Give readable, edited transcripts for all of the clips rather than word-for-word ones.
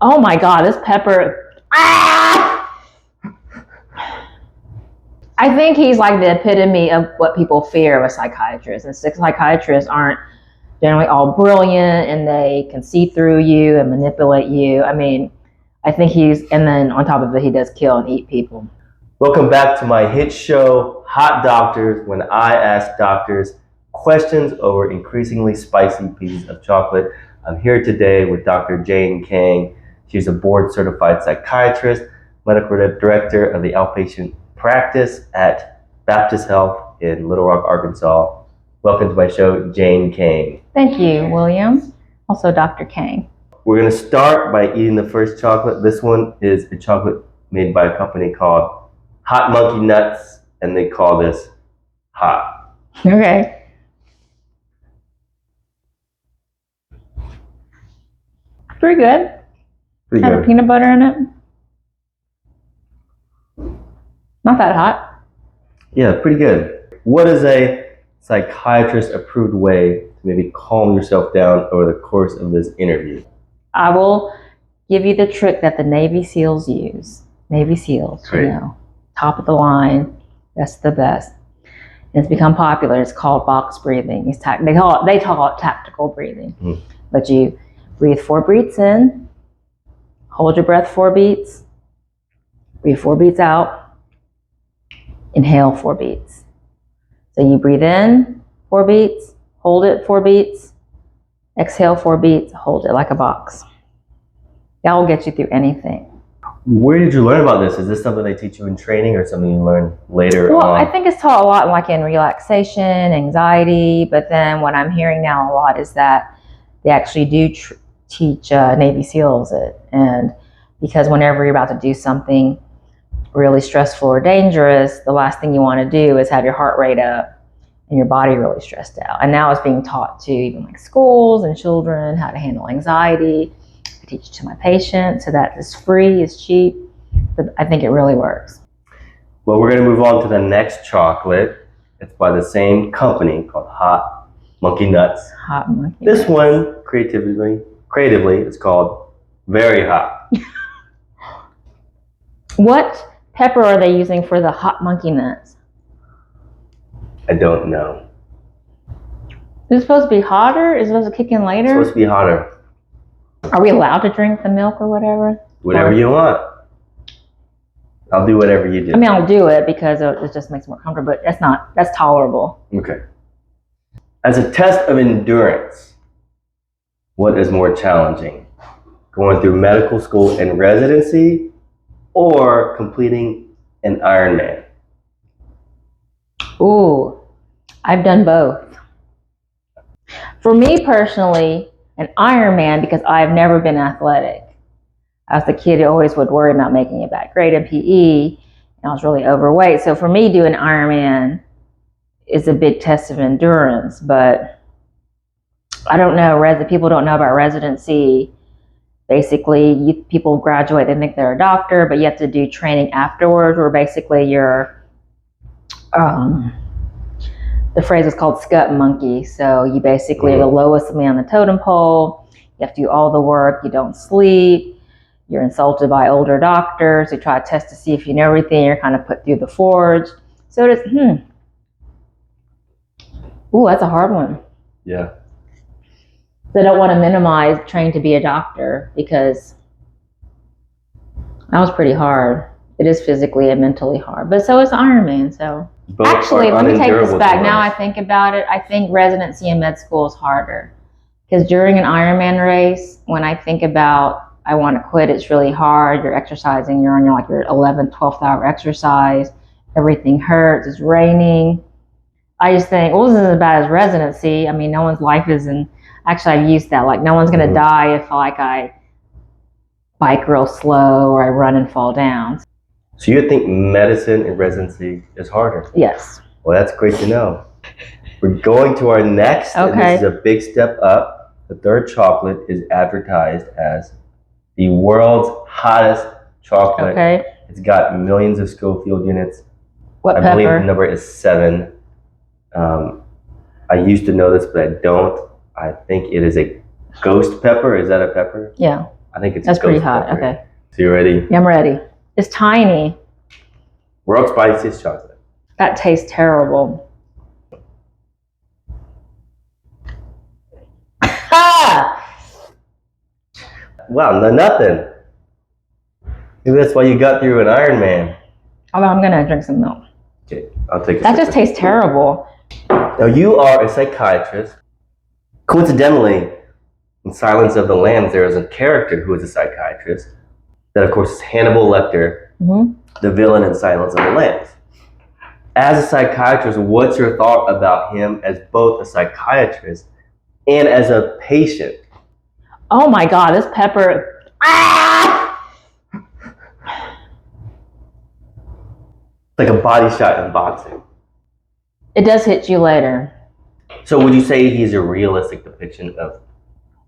Oh my God, this pepper. Ah! I think he's like the epitome of what people fear of a psychiatrist. And psychiatrists aren't generally all brilliant and they can see through you and manipulate you. I mean, I think and then on top of it, he does kill and eat people. Welcome back to my hit show, Hot Doctors, when I ask doctors questions over increasingly spicy pieces of chocolate. I'm here today with Dr. Jane Kang. She's a board-certified psychiatrist, medical director of the outpatient practice at Baptist Health in Little Rock, Arkansas. Welcome to my show, Jane Kang. Thank you, William. Also, Dr. Kang. We're going to start by eating the first chocolate. This one is a chocolate made by a company called Hot Monkey Nuts, and they call this hot. Okay. Pretty good. Pretty Have good. a peanut butter in it. Not that hot. Yeah, pretty good. What is a psychiatrist-approved way to maybe calm yourself down over the course of this interview? I will give you the trick that the Navy SEALs use. Navy SEALs, Great. You know, top of the line. That's the best. And it's become popular. It's called box breathing. They call it tactical breathing. Mm. But you breathe 4 beats in, hold your breath 4 beats, breathe 4 beats out, inhale 4 beats. So you breathe in 4 beats, hold it 4 beats, exhale 4 beats, hold it like a box. That will get you through anything. Where did you learn about this? Is this something they teach you in training or something you learn later on? Well, I think it's taught a lot like in relaxation, anxiety, but then what I'm hearing now a lot is that they actually do teach Navy SEALs it. And because whenever you're about to do something really stressful or dangerous, the last thing you want to do is have your heart rate up and your body really stressed out. And now it's being taught to even like schools and children how to handle anxiety. I teach it to my patients so that it's free, it's cheap. But I think it really works. Well, we're going to move on to the next chocolate. It's by the same company called Hot Monkey Nuts. Hot monkey. This one, creatively, it's called Very Hot. What pepper are they using for the hot monkey nuts? I don't know. Is it supposed to be hotter? Is it supposed to kick in later? It's supposed to be hotter. Are we allowed to drink the milk or whatever? Whatever you want. I'll do whatever you do. I mean, I'll do it because it just makes it more comfortable, but that's tolerable. Okay. As a test of endurance, what is more challenging? Going through medical school and residency or completing an Ironman? Ooh, I've done both. For me personally, an Ironman, because I've never been athletic. As a kid, I always would worry about making a bad grade in PE, and I was really overweight. So for me, doing Ironman is a big test of endurance, but I don't know, people don't know about residency. Basically, people graduate, they think they're a doctor, but you have to do training afterwards, where basically you're, the phrase is called scut monkey. So you basically are the lowest man on the totem pole. You have to do all the work. You don't sleep. You're insulted by older doctors who try to test to see if you know everything. You're kind of put through the forge. So it is, Ooh, that's a hard one. Yeah. So I don't want to minimize trying to be a doctor because that was pretty hard. It is physically and mentally hard, but so is Ironman. So Both actually, let me take this back. Now I run. think about it. I think residency in med school is harder because during an Ironman race, when I think about I want to quit, it's really hard. You're exercising. You're on your 11th, 12th hour exercise. Everything hurts. It's raining. I just think, well, this isn't as bad as residency. I mean, no one's life is in. Actually, I've used that. Like, no one's going to die if I bike real slow or I run and fall down. So you think medicine in residency is harder? Yes. Well, that's great to know. We're going to our next, and this is a big step up. The third chocolate is advertised as the world's hottest chocolate. Okay. It's got millions of Schofield units. What pepper? I believe the number is 7. I used to know this, but I don't. I think it is a ghost pepper. Is that a pepper? Yeah. I think it's That's pretty ghost hot. pepper. Okay. So you ready? Yeah, I'm ready. It's tiny. World's spiciest chocolate. That tastes terrible. Ah! Wow, nothing. Maybe that's why you got through an Ironman. Although I'm gonna drink some milk. Okay, I'll take a That sip. just tastes terrible. Now you are a psychiatrist. Coincidentally, in Silence of the Lambs, there is a character who is a psychiatrist. That, of course, is Hannibal Lecter, the villain in Silence of the Lambs. As a psychiatrist, what's your thought about him as both a psychiatrist and as a patient? Oh my God, this pepper. Ah! Like a body shot in boxing. It does hit you later. So would you say he's a realistic depiction of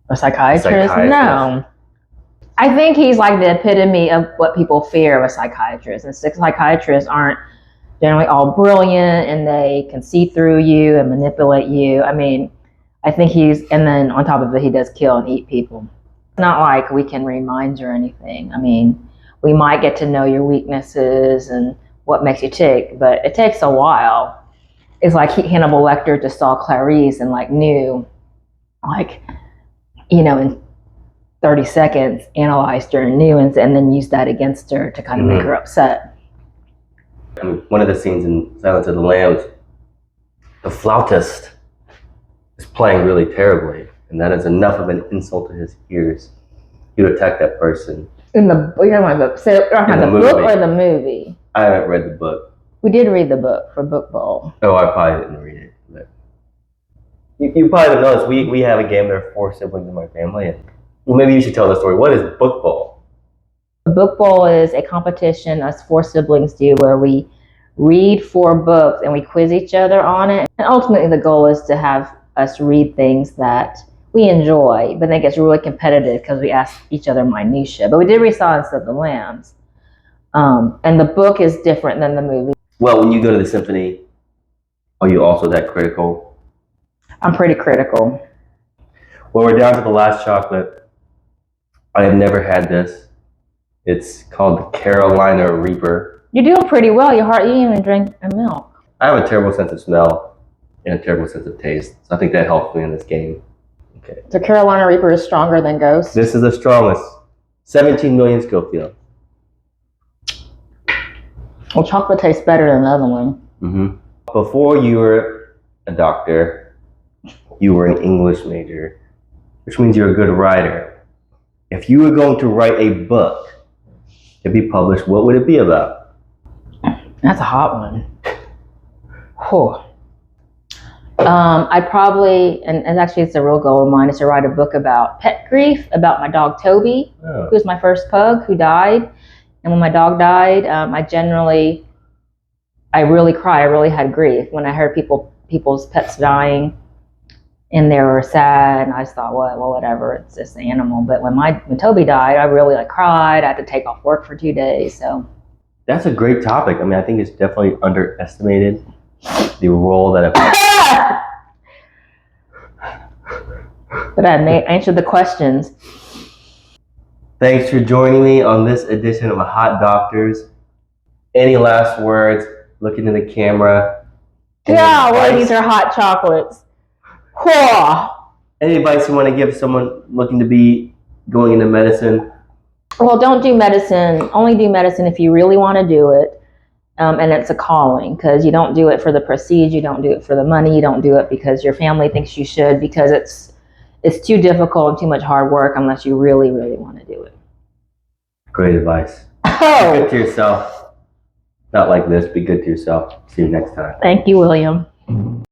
A psychiatrist? No. I think he's like the epitome of what people fear of a psychiatrist. And psychiatrists aren't generally all brilliant and they can see through you and manipulate you. I mean, I think and then on top of it, he does kill and eat people. It's not like we can read minds or anything. I mean, we might get to know your weaknesses and what makes you tick, but it takes a while. It's like Hannibal Lecter just saw Clarice and like knew, like, you know, in 30 seconds, analyzed her and knew, and then used that against her to kind of make her upset. I mean, one of the scenes in Silence of the Lambs, the flautist is playing really terribly, and that is enough of an insult to his ears. He would attack that person. In the book, or the movie? I haven't read the book. We did read the book for Book Bowl. Oh, I probably didn't read it. But you probably don't notice we have a game. There are 4 siblings in my family. And, well, maybe you should tell the story. What is Book Bowl? Book Bowl is a competition us 4 siblings do where we read 4 books and we quiz each other on it. And ultimately the goal is to have us read things that we enjoy, but then it gets really competitive because we ask each other minutiae. But we did read Silence of the Lambs. And the book is different than the movie. Well, when you go to the symphony, are you also that critical? I'm pretty critical. Well, we're down to the last chocolate. I have never had this. It's called the Carolina Reaper. You're doing pretty well. You didn't even drink milk. I have a terrible sense of smell and a terrible sense of taste. So I think that helps me in this game. Okay. So Carolina Reaper is stronger than Ghost? This is the strongest. 17 million Scofield. Well, chocolate tastes better than the other one. Before you were a doctor, you were an English major, which means you're a good writer. If you were going to write a book to be published, what would it be about? That's a hot one. Whew. I'd probably, and actually it's a real goal of mine, is to write a book about pet grief, about my dog Toby, who was my first pug, who died. And when my dog died, I really cried. I really had grief when I heard people's pets dying, and they were sad. And I just thought, well, whatever. It's just an animal. But when Toby died, I really cried. I had to take off work for 2 days. So that's a great topic. I mean, I think it's definitely underestimated the role that but I answered the questions. Thanks for joining me on this edition of Hot Doctors. Any last words? Look into the camera. Yeah, well, these are hot chocolates. Whoa. Any advice you want to give someone looking to be going into medicine? Well, don't do medicine. Only do medicine if you really want to do it. And it's a calling, because you don't do it for the prestige. You don't do it for the money. You don't do it because your family thinks you should, because it's too difficult and too much hard work unless you really, really want to do it. Great advice. Oh. Be good to yourself. Not like this. Be good to yourself. See you next time. Thank you, William.